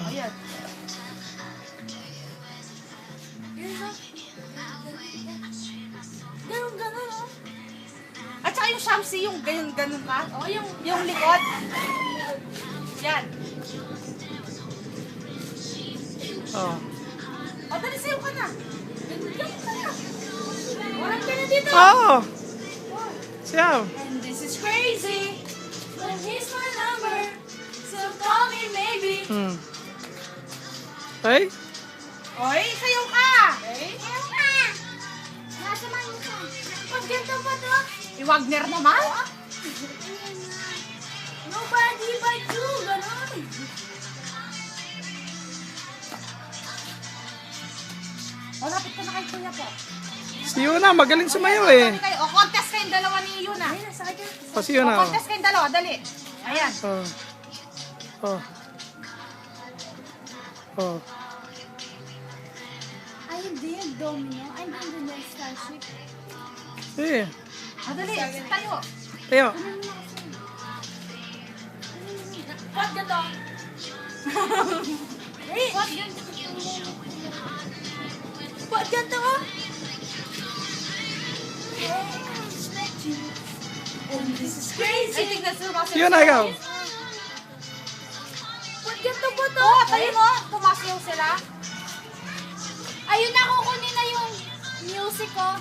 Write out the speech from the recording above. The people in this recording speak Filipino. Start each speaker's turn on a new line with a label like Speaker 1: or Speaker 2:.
Speaker 1: Ayan.
Speaker 2: Ganun.
Speaker 1: At saka yung Shamsi, yung ganun ka. O, yung likod. Yan.
Speaker 3: Oh.
Speaker 1: O, dali sayo ka na. Walang ka na dito.
Speaker 3: Oh! Siya.
Speaker 1: And this is crazy. But here's my number. So call me maybe.
Speaker 3: Ay?
Speaker 1: Oy, sayo ka.
Speaker 2: Ayaw ka! Nasa man mo ka.
Speaker 1: Pag ganito pa to. I-Wagner naman.
Speaker 2: Nobody but you, ganun.
Speaker 1: O, lapit ka na kay Kuya po.
Speaker 3: Si Yuna, magaling sumayaw eh.
Speaker 1: O, contest kayong dalawa ni Yuna.
Speaker 3: O, si
Speaker 1: O,
Speaker 3: Yuna.
Speaker 1: contest kayong dalawa, dali. Ayan.
Speaker 3: Oh. Oh. Oh.
Speaker 2: Ay, hindi. Domino. Ay, hindi na Starship.
Speaker 3: Sige.
Speaker 1: O, dali. Tayo.
Speaker 3: Tayo.
Speaker 2: What ganito? What ganito? What ganito?
Speaker 1: And this is crazy. Ay, tignan sa mga
Speaker 3: Si Yuna, ikaw.
Speaker 2: What ganito po to?
Speaker 1: Oo, tayo mo. Tumasayaw sila.
Speaker 2: Ayun na, kukunin na yung music ko.